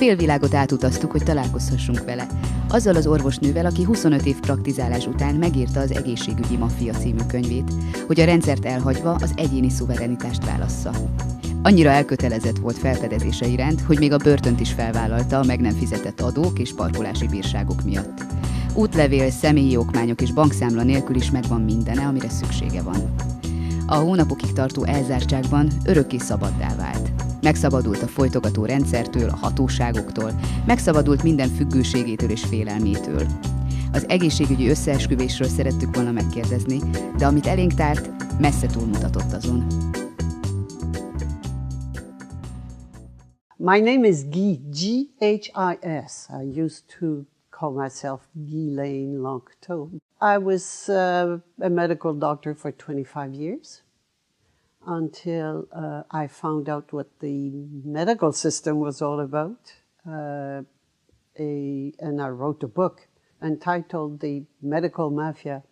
félvilágot átutaztuk, hogy találkozhassunk vele. Azzal az orvosnővel, aki 25 év praktizálás után megírta az Egészségügyi Maffia című könyvét, hogy a rendszert elhagyva az egyéni szuverenitást válassza. Annyira elkötelezett volt felfedezése iránt, hogy még a börtönt is felvállalta a meg nem fizetett adók és parkolási bírságok miatt. Útlevél, személyi okmányok és bankszámla nélkül is megvan mindene, amire szüksége van. A hónapokig tartó elzártságban örökké szabaddá vált. Megszabadult a folytogató rendszertől, a hatóságoktól, megszabadult minden függőségétől és félelmétől. Az egészségügyi összeesküvésről szerettük volna megkérdezni, de amit elénk tárt, messze túlmutatott azon. My name is Guy, G-H-I-S. I used to call myself Ghislaine Lanctot. I was a medical doctor for 25 years until I found out what the medical system was all about. And I wrote a book entitled The Medical Mafia.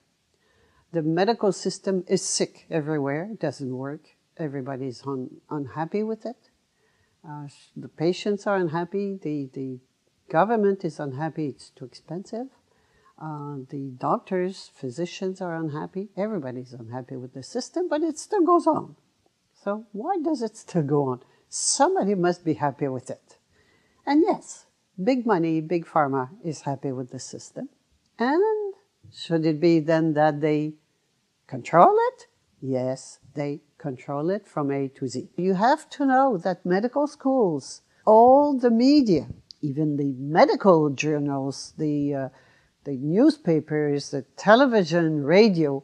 The medical system is sick everywhere, it doesn't work. Everybody's unhappy with it. The patients are unhappy, the government is unhappy, it's too expensive. The doctors, physicians are unhappy. Everybody's unhappy with the system, but it still goes on. So why does it still go on? Somebody must be happy with it. And yes, big money, big pharma is happy with the system. And should it be then that they control it? Yes, they control it from A to Z. You have to know that medical schools, all the media, even the medical journals, the newspapers, the television, radio,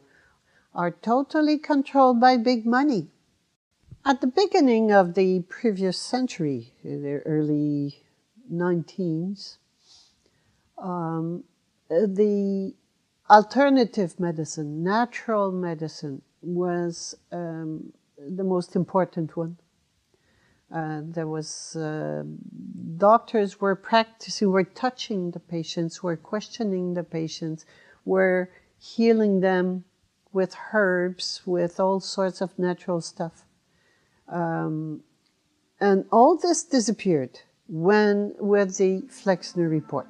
are totally controlled by big money. At the beginning of the previous century, in the early 19s, the alternative medicine, natural medicine, was the most important one. There was doctors were practicing, were touching the patients, were questioning the patients, were healing them with herbs, with all sorts of natural stuff. And all this disappeared with the Flexner report.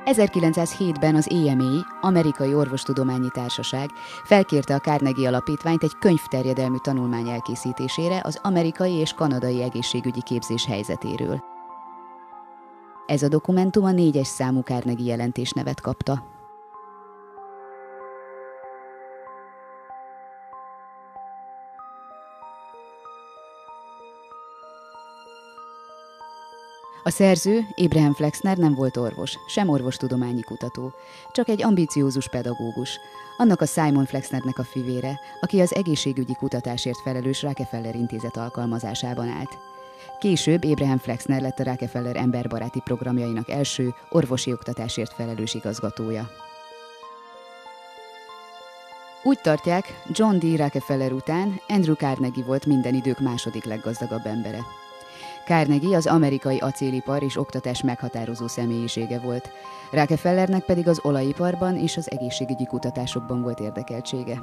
...1907-ben az AMA, Amerikai Orvostudományi Társaság felkérte a Carnegie Alapítványt egy könyvterjedelmű tanulmány elkészítésére az amerikai és kanadai egészségügyi képzés helyzetéről. Ez a dokumentum a 4-es számú Carnegie jelentés nevet kapta. A szerző, Abraham Flexner nem volt orvos, sem orvostudományi kutató, csak egy ambiciózus pedagógus, annak a Simon Flexnernek a fivére, aki az egészségügyi kutatásért felelős Rockefeller intézet alkalmazásában állt. Később Abraham Flexner lett a Rockefeller emberbaráti programjainak első orvosi oktatásért felelős igazgatója. Úgy tartják, John D. Rockefeller után Andrew Carnegie volt minden idők második leggazdagabb embere. Carnegie az amerikai acélipar és oktatás meghatározó személyisége volt, Rockefellernek pedig az olajiparban és az egészségügyi kutatásokban volt érdekeltsége.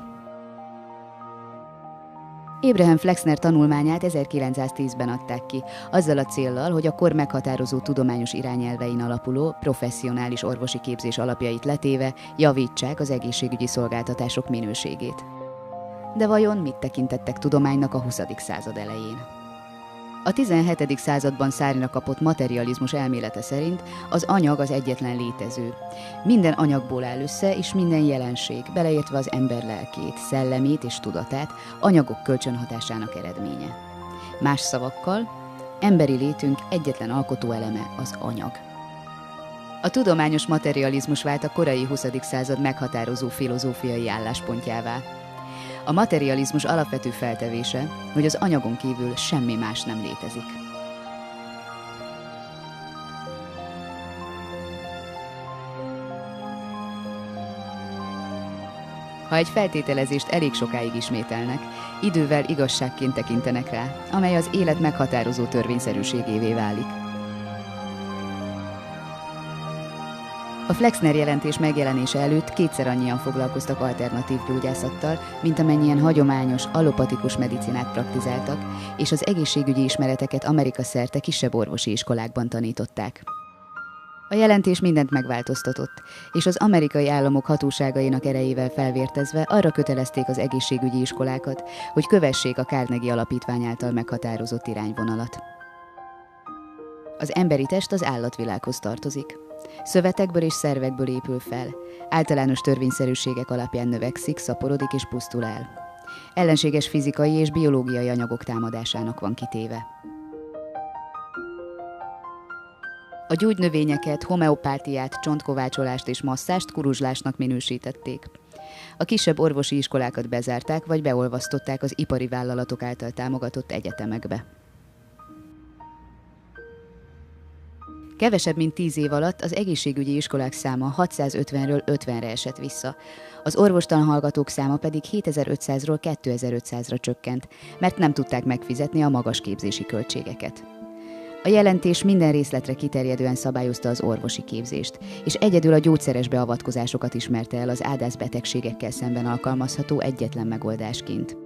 Abraham Flexner tanulmányát 1910-ben adták ki, azzal a céllal, hogy a kor meghatározó tudományos irányelvein alapuló, professzionális orvosi képzés alapjait letéve javítsák az egészségügyi szolgáltatások minőségét. De vajon mit tekintettek tudománynak a 20. század elején? A 17. században szárnyra kapott materializmus elmélete szerint az anyag az egyetlen létező. Minden anyagból áll össze, és minden jelenség, beleértve az ember lelkét, szellemét és tudatát, anyagok kölcsönhatásának eredménye. Más szavakkal, emberi létünk egyetlen alkotóeleme az anyag. A tudományos materializmus vált a korai 20. század meghatározó filozófiai álláspontjává. A materializmus alapvető feltevése, hogy az anyagon kívül semmi más nem létezik. Ha egy feltételezést elég sokáig ismételnek, idővel igazságként tekintenek rá, amely az élet meghatározó törvényszerűségévé válik. A Flexner jelentés megjelenése előtt kétszer annyian foglalkoztak alternatív gyógyászattal, mint amennyien hagyományos, allopatikus medicinát praktizáltak, és az egészségügyi ismereteket Amerika szerte kisebb orvosi iskolákban tanították. A jelentés mindent megváltoztatott, és az amerikai államok hatóságainak erejével felvértezve arra kötelezték az egészségügyi iskolákat, hogy kövessék a Carnegie Alapítvány által meghatározott irányvonalat. Az emberi test az állatvilághoz tartozik. Szövetekből és szervekből épül fel, általános törvényszerűségek alapján növekszik, szaporodik és pusztul el. Ellenséges fizikai és biológiai anyagok támadásának van kitéve. A gyógynövényeket, homeopátiát, csontkovácsolást és masszást kuruzslásnak minősítették. A kisebb orvosi iskolákat bezárták vagy beolvasztották az ipari vállalatok által támogatott egyetemekbe. Kevesebb mint 10 év alatt az egészségügyi iskolák száma 650-ről 50-re esett vissza, az orvostanhallgatók száma pedig 7500-ról 2500-ra csökkent, mert nem tudták megfizetni a magas képzési költségeket. A jelentés minden részletre kiterjedően szabályozta az orvosi képzést, és egyedül a gyógyszeres beavatkozásokat ismerte el az ádászbetegségekkel szemben alkalmazható egyetlen megoldásként.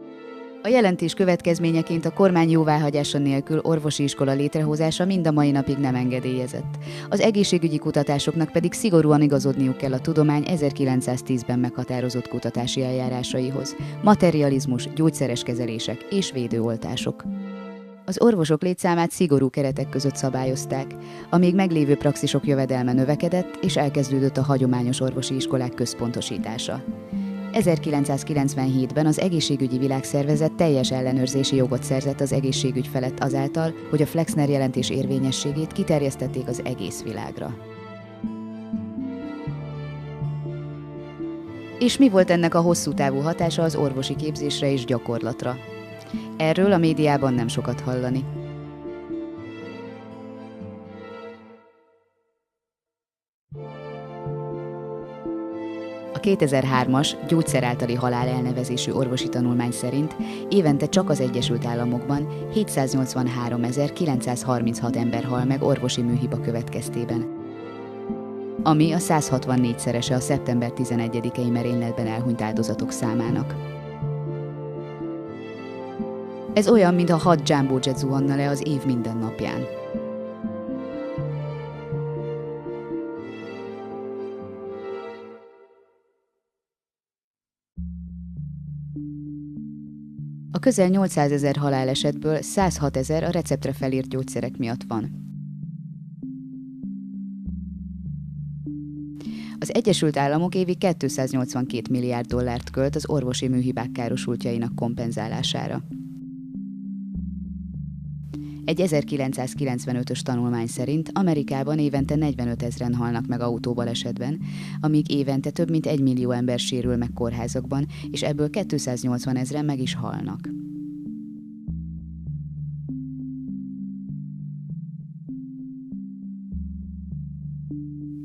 A jelentés következményeként a kormány jóváhagyása nélkül orvosi iskola létrehozása mind a mai napig nem engedélyezett. Az egészségügyi kutatásoknak pedig szigorúan igazodniuk kell a tudomány 1910-ben meghatározott kutatási eljárásaihoz. Materializmus, gyógyszeres kezelések és védőoltások. Az orvosok létszámát szigorú keretek között szabályozták, a még meglévő praxisok jövedelme növekedett, és elkezdődött a hagyományos orvosi iskolák központosítása. 1997-ben az Egészségügyi Világszervezet teljes ellenőrzési jogot szerzett az egészségügy felett azáltal, hogy a Flexner jelentés érvényességét kiterjesztették az egész világra. És mi volt ennek a hosszú távú hatása az orvosi képzésre és gyakorlatra? Erről a médiában nem sokat hallani. A 2003-as gyógyszer általi halál elnevezésű orvosi tanulmány szerint évente csak az Egyesült Államokban 783.936 ember hal meg orvosi műhiba következtében, ami a 164-szerese a szeptember 11-i merényletben elhunyt áldozatok számának. Ez olyan, mintha 6 Jumbo Jet zuhanna le az év minden napján. A közel 800 000 halálesetből 106 000 a receptre felírt gyógyszerek miatt van. Az Egyesült Államok évi 282 milliárd dollárt költ az orvosi műhibák károsultjainak kompenzálására. Egy 1995-ös tanulmány szerint Amerikában évente 45 000-en halnak meg autóbalesetben, amíg évente több mint 1 millió ember sérül meg kórházakban, és ebből 280 000-en meg is halnak.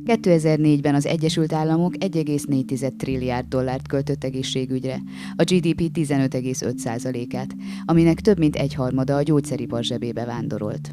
...2004-ben az Egyesült Államok 1,4 trilliárd dollárt költött egészségügyre, a GDP 15,5%-át, aminek több mint egyharmada a gyógyszeripar zsebébe vándorolt.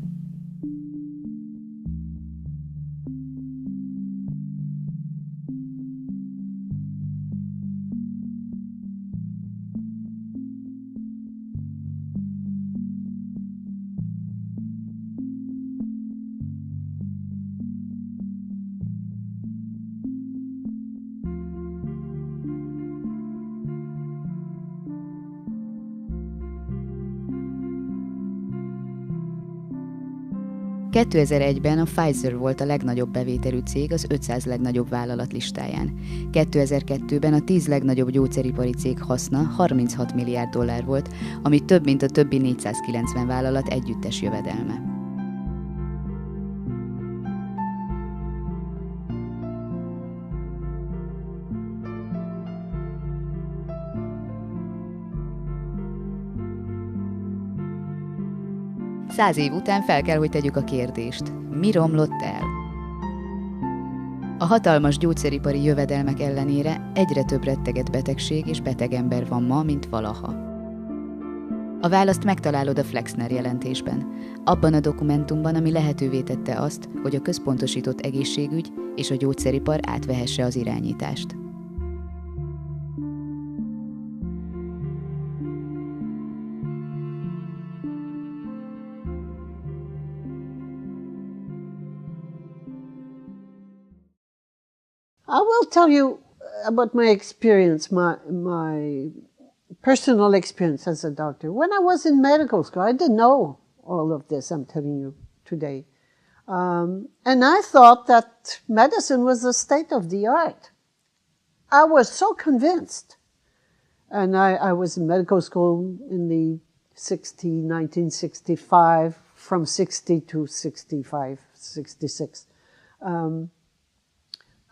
...2001-ben a Pfizer volt a legnagyobb bevételű cég az 500 legnagyobb vállalat listáján. 2002-ben a 10 legnagyobb gyógyszeripari cég haszna 36 milliárd dollár volt, ami több, mint a többi 490 vállalat együttes jövedelme. Száz év után fel kell, hogy tegyük a kérdést. Mi romlott el? A hatalmas gyógyszeripari jövedelmek ellenére egyre több retteget betegség és beteg ember van ma, mint valaha. A választ megtalálod a Flexner jelentésben, abban a dokumentumban, ami lehetővé tette azt, hogy a központosított egészségügy és a gyógyszeripar átvehesse az irányítást. I will tell you about my experience, my personal experience as a doctor. When I was in medical school, I didn't know all of this I'm telling you today. And I thought that medicine was the state of the art. I was so convinced. And I was in medical school in the 1965, from 60 to 65, 66.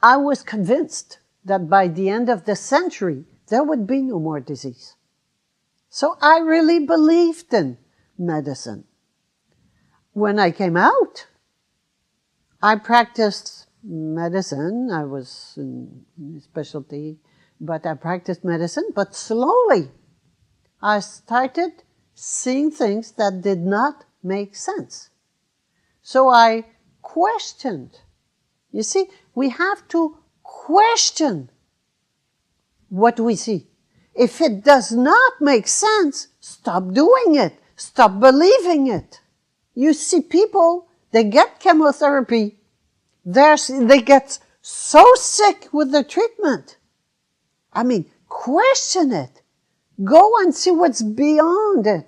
I was convinced that by the end of the century, there would be no more disease. So I really believed in medicine. When I came out, I practiced medicine. I was in specialty, but I practiced medicine. But slowly, I started seeing things that did not make sense. So I questioned. You see, we have to question what we see. If it does not make sense, stop doing it. Stop believing it. You see people, they get chemotherapy. They get so sick with the treatment. I mean, question it. Go and see what's beyond it.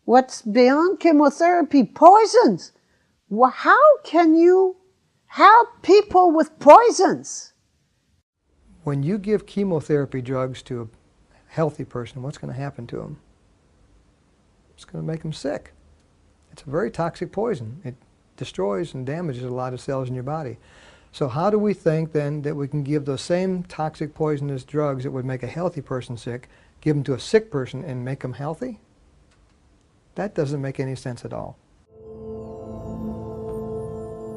What's beyond chemotherapy? Poisons. Well, how can you help people with poisons? When you give chemotherapy drugs to a healthy person, what's going to happen to them? It's going to make them sick. It's a very toxic poison. It destroys and damages a lot of cells in your body. So how do we think then that we can give those same toxic poisonous drugs that would make a healthy person sick, give them to a sick person and make them healthy? That doesn't make any sense at all.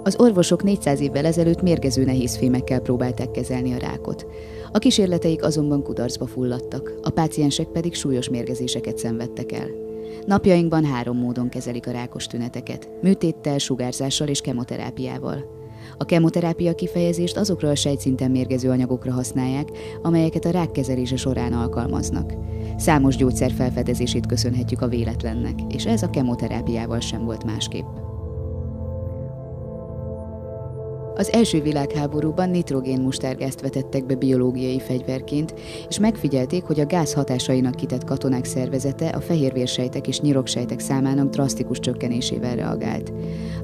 Az orvosok 400 évvel ezelőtt mérgező nehézfémekkel próbálták kezelni a rákot. A kísérleteik azonban kudarcba fulladtak, a páciensek pedig súlyos mérgezéseket szenvedtek el. Napjainkban 3 módon kezelik a rákos tüneteket: műtéttel, sugárzással és kemoterápiával. A kemoterápia kifejezést azokra a sejtszinten mérgező anyagokra használják, amelyeket a rák kezelése során alkalmaznak. Számos gyógyszer felfedezését köszönhetjük a véletlennek, és ez a kemoterápiával sem volt másképp. Az első világháborúban nitrogénmustárgázt vetettek be biológiai fegyverként, és megfigyelték, hogy a gáz hatásainak kitett katonák szervezete a fehérvérsejtek és nyiroksejtek számának drasztikus csökkenésével reagált.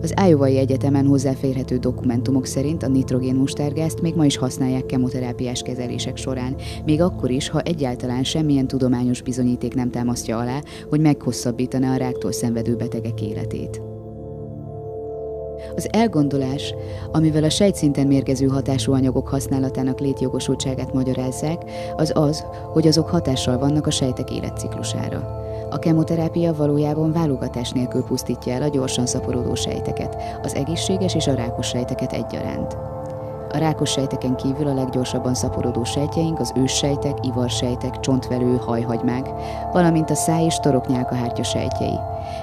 Az Iowai Egyetemen hozzáférhető dokumentumok szerint a nitrogénmustárgázt még ma is használják kemoterápiás kezelések során, még akkor is, ha egyáltalán semmilyen tudományos bizonyíték nem támasztja alá, hogy meghosszabbítaná a ráktól szenvedő betegek életét. Az elgondolás, amivel a sejtszinten mérgező hatású anyagok használatának létjogosultságát magyarázzák, az az, hogy azok hatással vannak a sejtek életciklusára. A kemoterápia valójában válogatás nélkül pusztítja el a gyorsan szaporodó sejteket, az egészséges és a rákos sejteket egyaránt. A rákos sejteken kívül a leggyorsabban szaporodó sejtjeink az őssejtek, ivarsejtek, csontvelő, hajhagymák, valamint a száj- és toroknyálkahártya sejtjei.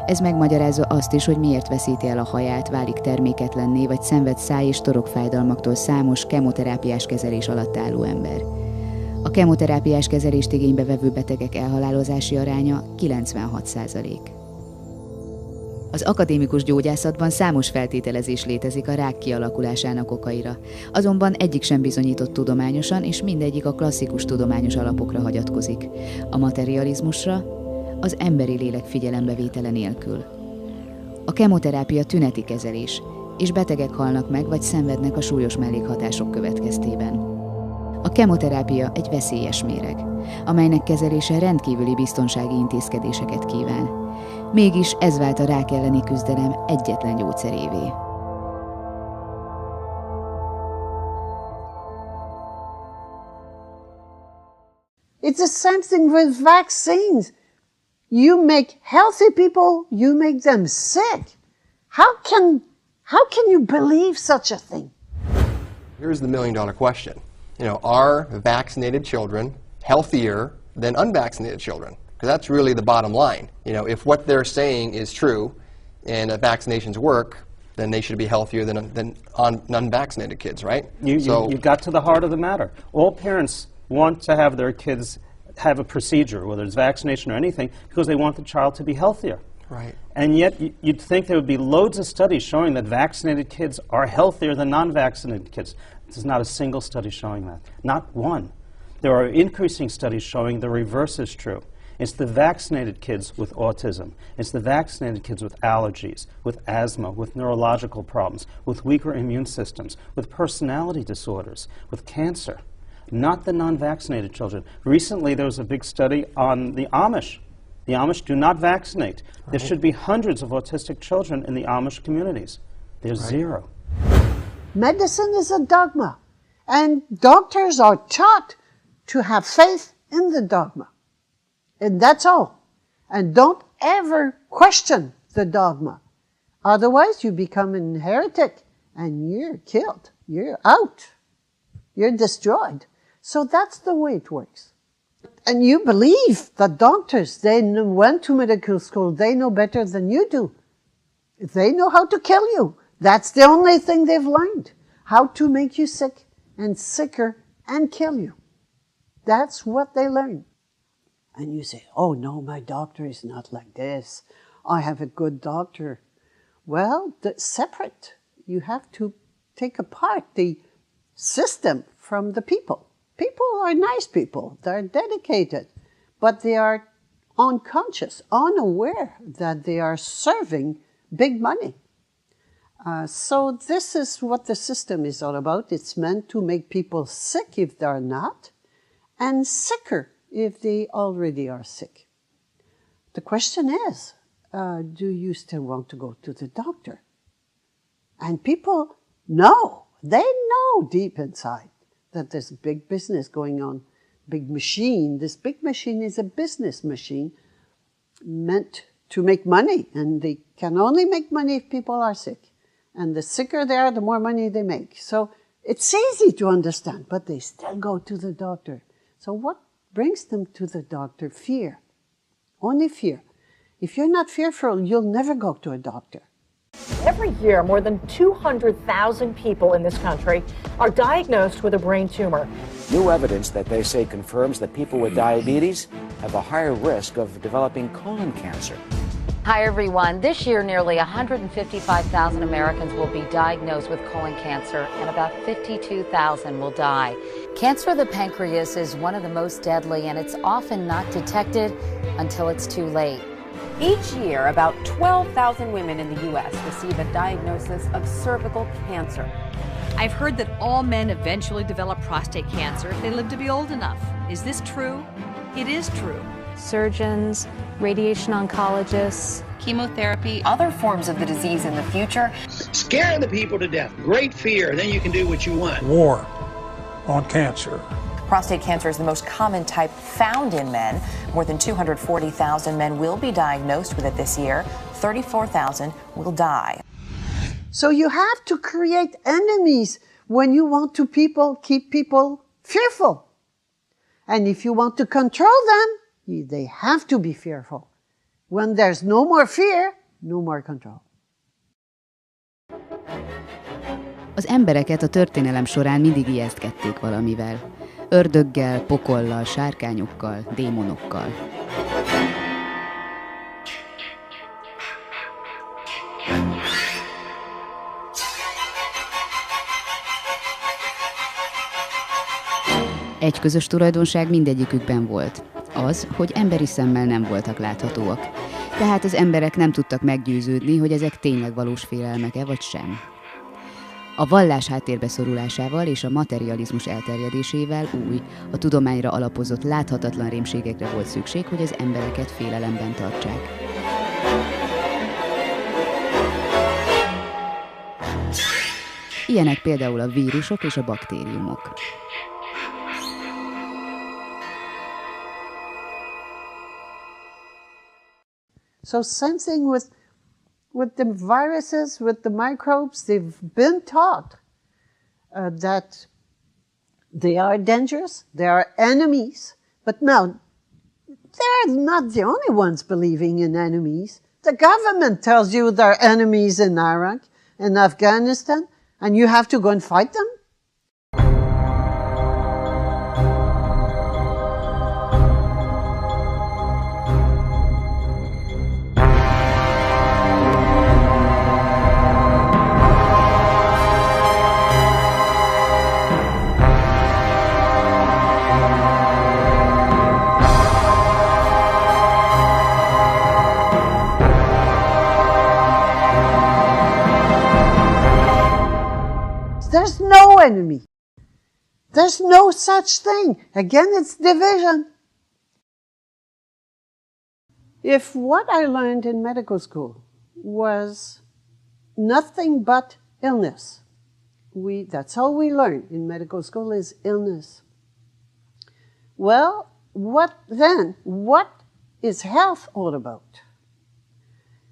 Ez megmagyarázza azt is, hogy miért veszíti el a haját, válik terméketlenné, vagy szenved száj- és torokfájdalmaktól számos kemoterápiás kezelés alatt álló ember. A kemoterápiás kezelést igénybe vevő betegek elhalálozási aránya 96%. Az akadémikus gyógyászatban számos feltételezés létezik a rák kialakulásának okaira, azonban egyik sem bizonyított tudományosan, és mindegyik a klasszikus tudományos alapokra hagyatkozik, a materializmusra, az emberi lélek figyelembevétele nélkül. A kemoterápia tüneti kezelés, és betegek halnak meg vagy szenvednek a súlyos mellékhatások következtében. A kemoterápia egy veszélyes méreg, amelynek kezelése rendkívüli biztonsági intézkedéseket kíván. Mégis ez vált a rák elleni küzdelem egyetlen gyógyszerévé. It's the same thing with vaccines. You make healthy people, you make them sick. How can you believe such a thing? Here's the million-dollar question. Are vaccinated children healthier than unvaccinated children? Because that's really the bottom line. You know, if what they're saying is true and that vaccinations work, then they should be healthier than unvaccinated kids, right? You got to the heart of the matter. All parents want to have their kids have a procedure, whether it's vaccination or anything, because they want the child to be healthier. Right. And yet you'd think there would be loads of studies showing that vaccinated kids are healthier than non-vaccinated kids. There's not a single study showing that. Not one. There are increasing studies showing the reverse is true. It's the vaccinated kids with autism. It's the vaccinated kids with allergies, with asthma, with neurological problems, with weaker immune systems, with personality disorders, with cancer. Not the non-vaccinated children. Recently, there was a big study on the Amish. The Amish do not vaccinate. Right. There should be hundreds of autistic children in the Amish communities. There's zero. Medicine is a dogma, and doctors are taught to have faith in the dogma. And that's all. And don't ever question the dogma. Otherwise, you become a heretic, and you're killed. You're out. You're destroyed. So that's the way it works. And you believe the doctors, they went to medical school, they know better than you do. They know how to kill you. That's the only thing they've learned. How to make you sick and sicker and kill you. That's what they learn. And you say, oh no, my doctor is not like this. I have a good doctor. Well, separate. You have to take apart the system from the people. People are nice people. They're dedicated. But they are unconscious, unaware that they are serving big money. So this is what the system is all about. It's meant to make people sick if they're not, and sicker if they already are sick. The question is, do you still want to go to the doctor? And people know, they know deep inside that there's big business going on, big machine. This big machine is a business machine meant to make money, and they can only make money if people are sick. And the sicker they are, the more money they make. So it's easy to understand, but they still go to the doctor. So what brings them to the doctor? Fear. Only fear. If you're not fearful, you'll never go to a doctor. Every year, more than 200,000 people in this country are diagnosed with a brain tumor. New evidence that they say confirms that people with diabetes have a higher risk of developing colon cancer. Hi, everyone. This year, nearly 155,000 Americans will be diagnosed with colon cancer, and about 52,000 will die. Cancer of the pancreas is one of the most deadly, and it's often not detected until it's too late. Each year, about 12,000 women in the U.S. receive a diagnosis of cervical cancer. I've heard that all men eventually develop prostate cancer if they live to be old enough. Is this true? It is true. Surgeons, radiation oncologists, chemotherapy, other forms of the disease in the future. Scare the people to death. Great fear, then you can do what you want. War on cancer. Prostate cancer is the most common type found in men. More than 240,000 men will be diagnosed with it this year. 34,000 will die. So you have to create enemies when you want to keep people fearful. And if you want to control them, they have to be fearful. When there's no more fear, no more control. Az embereket a történelem során mindig ijesztgették valamivel. Ördöggel, pokollal, sárkányokkal, démonokkal. Egy közös tulajdonság mindegyikükben volt. Az, hogy emberi szemmel nem voltak láthatóak. Tehát az emberek nem tudtak meggyőződni, hogy ezek tényleg valós félelmek-e vagy sem. A vallás háttérbe szorulásával és a materializmus elterjedésével új, a tudományra alapozott láthatatlan rémségekre volt szükség, hogy az embereket félelemben tartsák. Ilyenek például a vírusok és a baktériumok. So same thing with the viruses, with the microbes, they've been taught that they are dangerous, they are enemies, but now they're not the only ones believing in enemies. The government tells you there are enemies in Iraq and Afghanistan, and you have to go and fight them? There's no enemy. There's no such thing. Again, it's division. If what I learned in medical school was nothing but illness, that's all we learn in medical school is illness. Well, what is health all about?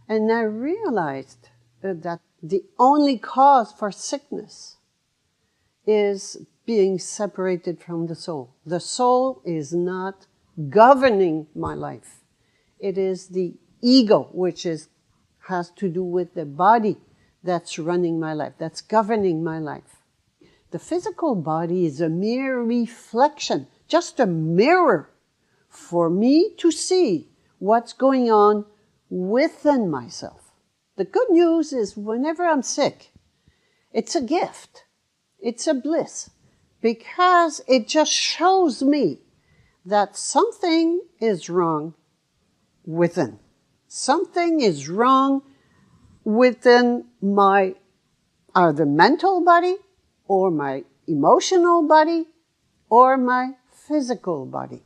And I realized that the only cause for sickness is being separated from the soul. The soul is not governing my life. It is the ego, which has to do with the body that's running my life, that's governing my life. The physical body is a mere reflection, just a mirror for me to see what's going on within myself. The good news is whenever I'm sick, it's a gift. It's a bliss, because it just shows me that something is wrong within. Something is wrong within my either mental body or my emotional body or my physical body.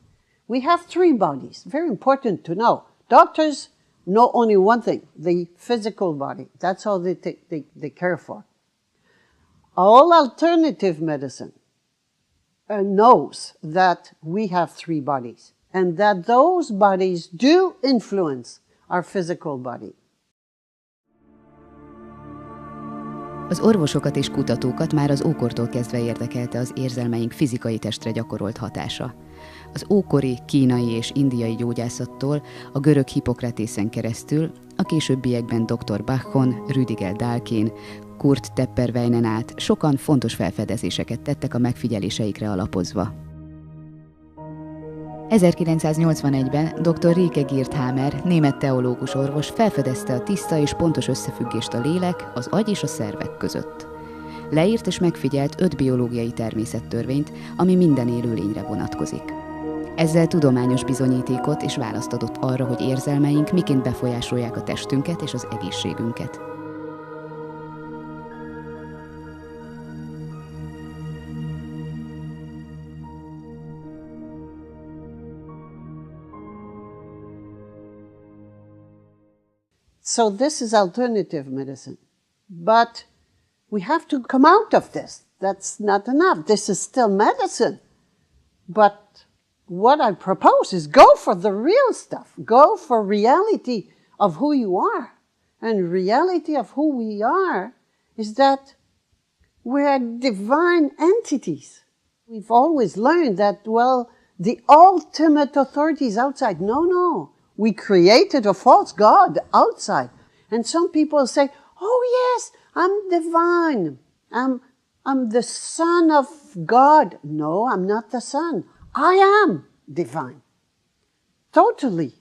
We have three bodies. Very important to know. Doctors know only one thing, the physical body. That's all they care for. All alternative medicine knows that we have three bodies and that those bodies do influence our physical body. Az orvosokat és kutatókat már az ókortól kezdve érdekelte az érzelmeink fizikai testre gyakorolt hatása. Az ókori, kínai és indiai gyógyászattól a görög Hippokratészen keresztül, a későbbiekben dr. Bachon, Rüdiger Dahlkén, Kurt Tepperweinen át sokan fontos felfedezéseket tettek a megfigyeléseikre alapozva. 1981-ben dr. Rike Girthamer, német teológus orvos felfedezte a tiszta és pontos összefüggést a lélek, az agy és a szervek között. Leírt és megfigyelt 5 biológiai természettörvényt, ami minden élőlényre vonatkozik. Ezzel tudományos bizonyítékot és választ adott arra, hogy érzelmeink miként befolyásolják a testünket és az egészségünket. So this is alternative medicine. But we have to come out of this. That's not enough. This is still medicine. But what I propose is go for the real stuff. Go for reality of who you are. And reality of who we are is that we're divine entities. We've always learned that, well, the ultimate authority is outside. No. We created a false God outside. And some people say, oh yes, I'm divine. I'm the son of God. No, I'm not the son. I am divine. Totally.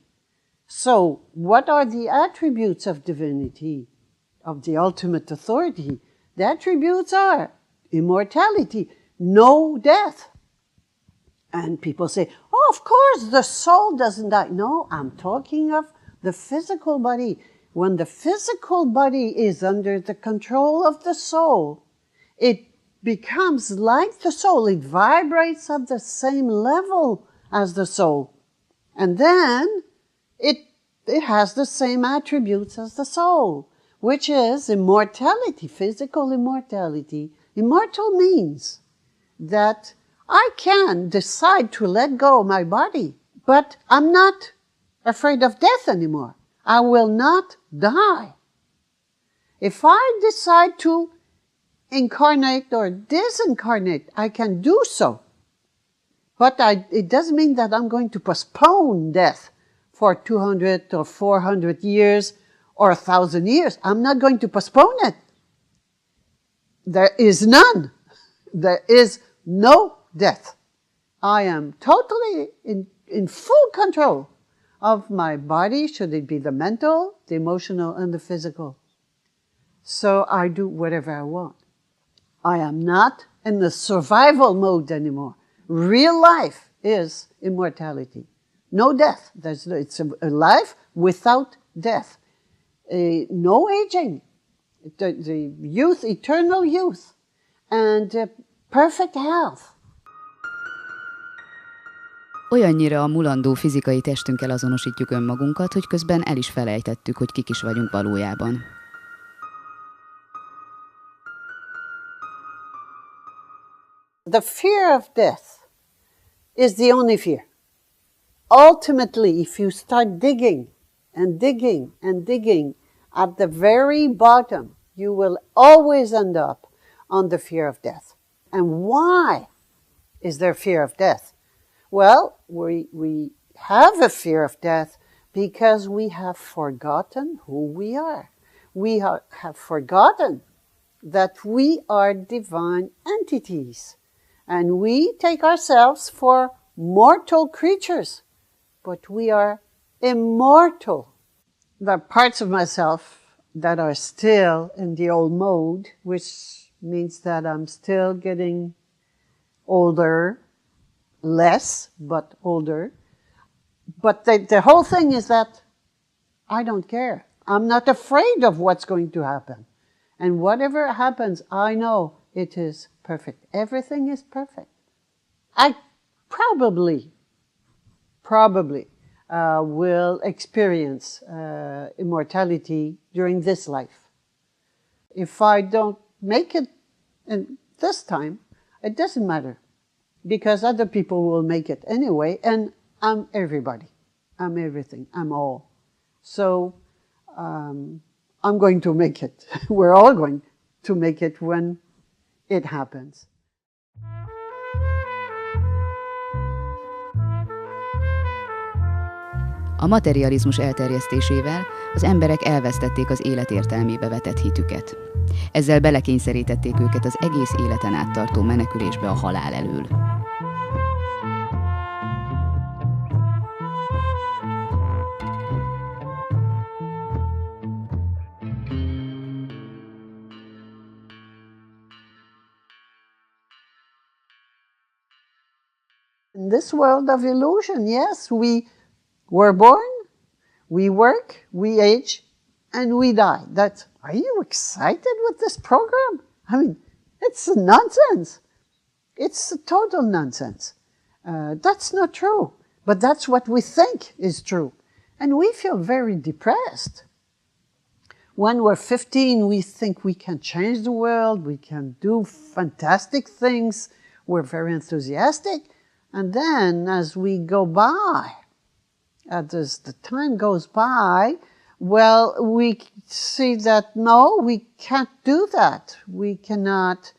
So what are the attributes of divinity, of the ultimate authority? The attributes are immortality, no death. And people say, oh, of course, the soul doesn't die. No, I'm talking of the physical body. When the physical body is under the control of the soul, it becomes like the soul. It vibrates at the same level as the soul. And then it has the same attributes as the soul, which is immortality, physical immortality. Immortal means that I can decide to let go of my body, but I'm not afraid of death anymore. I will not die. If I decide to incarnate or disincarnate, I can do so. But it doesn't mean that I'm going to postpone death for 200 or 400 years or 1,000 years. I'm not going to postpone it. There is none. There is no death. I am totally in full control of my body, should it be the mental, the emotional, and the physical. So I do whatever I want. I am not in the survival mode anymore. Real life is immortality. No death. It's a life without death. No aging. The youth, eternal youth, and perfect health. Olyannyira a mulandó fizikai testünkkel azonosítjuk önmagunkat, hogy közben el is felejtettük, hogy kik is vagyunk valójában. The fear of death is the only fear. Ultimately, if you start digging and digging and digging, at the very bottom, you will always end up on the fear of death. And why is there fear of death? Well, we have a fear of death because we have forgotten who we are. We have forgotten that we are divine entities. And we take ourselves for mortal creatures, but we are immortal. There are parts of myself that are still in the old mode, which means that I'm still getting older, less, but older. But the whole thing is that I don't care. I'm not afraid of what's going to happen. And whatever happens, I know it is perfect. Everything is perfect. I probably will experience immortality during this life. If I don't make it in this time, it doesn't matter, because other people will make it anyway, and I'm everybody. I'm everything. I'm all. So I'm going to make it. We're all going to make it when it happens. A materializmus elterjesztésével az emberek elvesztették az élet értelmébe vetett hitüket. Ezzel belekényszerítették őket az egész életen át tartó menekülésbe a halál elől. In this world of illusion, yes, we were born, we work, we age, and we die. Are you excited with this program? I mean, it's nonsense. It's a total nonsense. That's not true. But that's what we think is true. And we feel very depressed. When we're 15, we think we can change the world, we can do fantastic things, we're very enthusiastic. And then as we go by, as the time goes by, well, we see that no, we can't do that. We cannot,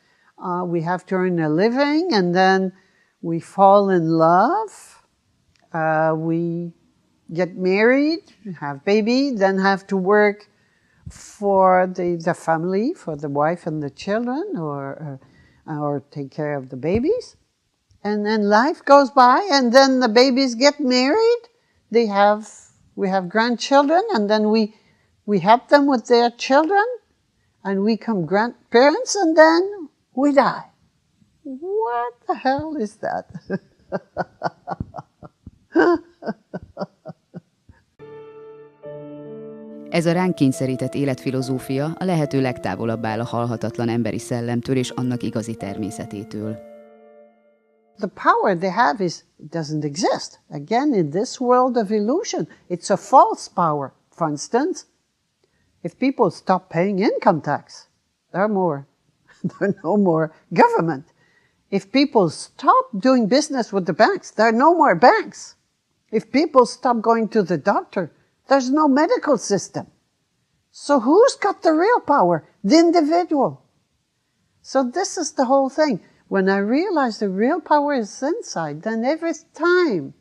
we have to earn a living, and then we fall in love, we get married, have baby, then have to work for the family, for the wife and the children, or take care of the babies. And then life goes by, and then the babies get married. We have grandchildren, and then we help them with their children, and we become grandparents, and then we die. What the hell is that? Ez a ránk kényszerített életfilozófia a lehető legtávolabb áll a halhatatlan emberi szellemtől és annak igazi természetétől. The power they have doesn't exist. Again, in this world of illusion, it's a false power. For instance, if people stop paying income tax, there's no more government. If people stop doing business with the banks, there are no more banks. If people stop going to the doctor, there's no medical system. So who's got the real power? The individual. So this is the whole thing. When I realize the real power is inside, then every time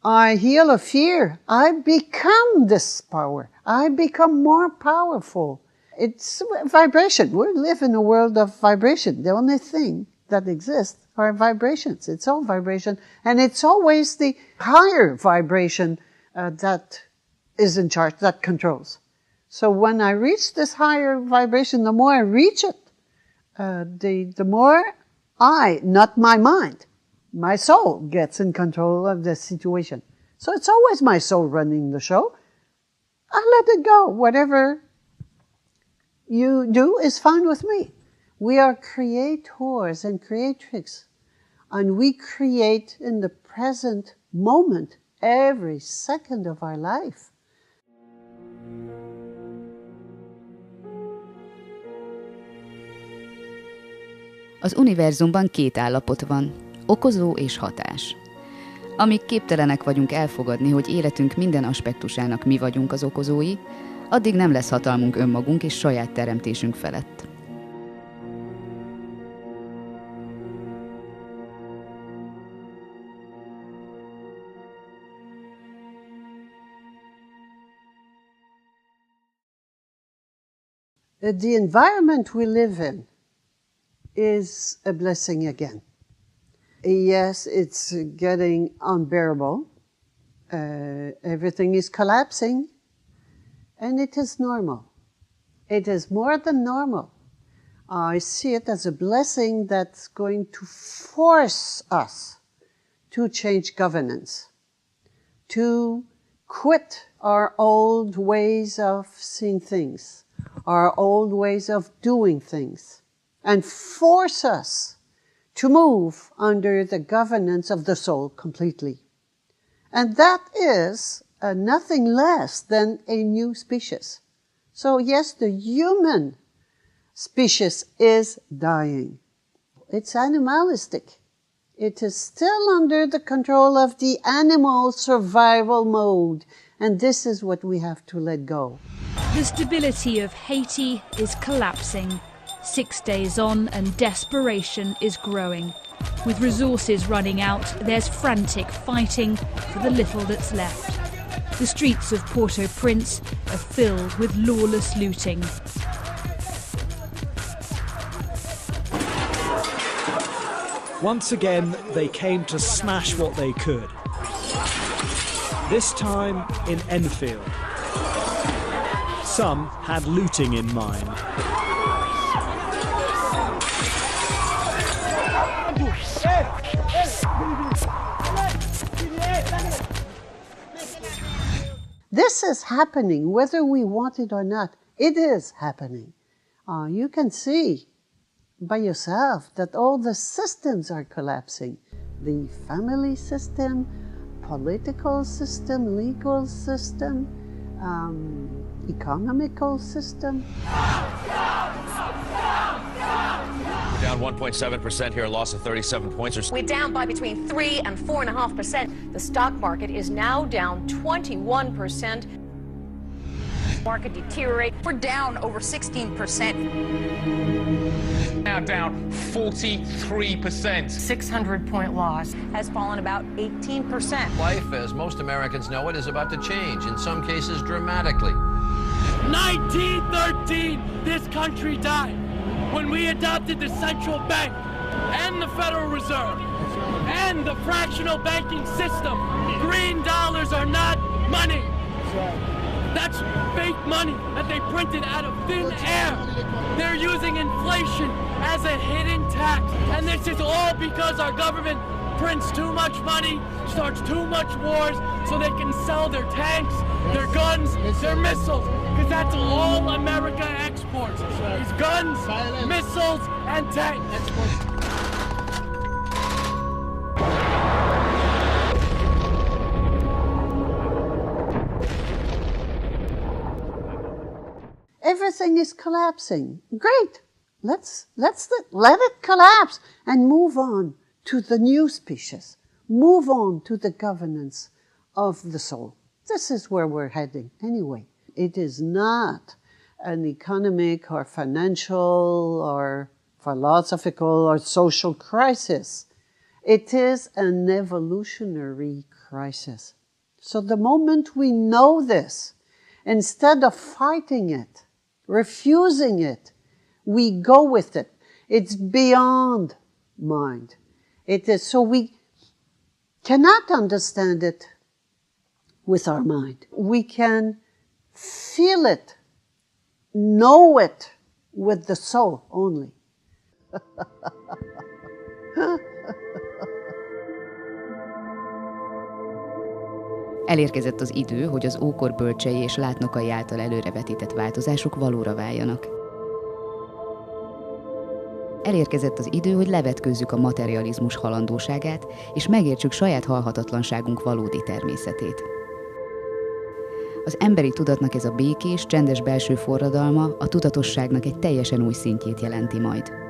I heal a fear. I become this power. I become more powerful. It's vibration. We live in a world of vibration. The only thing that exists are vibrations. It's all vibration. And it's always the higher vibration that is in charge, that controls. So when I reach this higher vibration, the more I reach it, the more not my mind, my soul gets in control of the situation. So it's always my soul running the show. I let it go. Whatever you do is fine with me. We are creators and creatrix, and we create in the present moment every second of our life. Az univerzumban két állapot van, okozó és hatás. Amíg képtelenek vagyunk elfogadni, hogy életünk minden aspektusának mi vagyunk az okozói, addig nem lesz hatalmunk önmagunk és saját teremtésünk felett. The environment we live in is a blessing again. Yes, it's getting unbearable. Everything is collapsing, and it is normal. It is more than normal. I see it as a blessing that's going to force us to change governance, to quit our old ways of seeing things, our old ways of doing things, and force us to move under the governance of the soul completely. And that is nothing less than a new species. So yes, the human species is dying. It's animalistic. It is still under the control of the animal survival mode. And this is what we have to let go. The stability of Haiti is collapsing. 6 days on and desperation is growing. With resources running out, there's frantic fighting for the little that's left. The streets of Port-au-Prince are filled with lawless looting. Once again, they came to smash what they could. This time in Enfield. Some had looting in mind. This is happening, whether we want it or not. It is happening. You can see by yourself that all the systems are collapsing. The family system, political system, legal system, economical system. Down 1.7% here, a loss of 37 points. We're down by between 3 and 4.5%. The stock market is now down 21%. Market deteriorate. We're down over 16%. Now down 43%. 600-point loss has fallen about 18%. Life, as most Americans know it, is about to change, in some cases dramatically. 1913, this country died when we adopted the central bank and the Federal Reserve and the fractional banking system. Green dollars are not money. That's fake money that they printed out of thin air. They're using inflation as a hidden tax. And this is all because our government prints too much money, starts too much wars, so they can sell their tanks, their guns, their missiles. Because that's all America exports, is guns, missiles, and tanks. Everything is collapsing. Great. Let's let it collapse and move on to the new species. Move on to the governance of the soul. This is where we're heading anyway. It is not an economic or financial or philosophical or social crisis. It is an evolutionary crisis. So the moment we know this, instead of fighting it, refusing it, we go with it. It's beyond mind. It is, so we cannot understand it with our mind. We can feel it, know it with the soul only. Elérkezett az idő, hogy az ókor bölcsei és látnokai által előrevetített változások valóra váljanak. Elérkezett az idő, hogy levetkőzzük a materializmus halandóságát, és megértsük saját halhatatlanságunk valódi természetét. Az emberi tudatnak ez a békés, csendes belső forradalma a tudatosságnak egy teljesen új szintjét jelenti majd.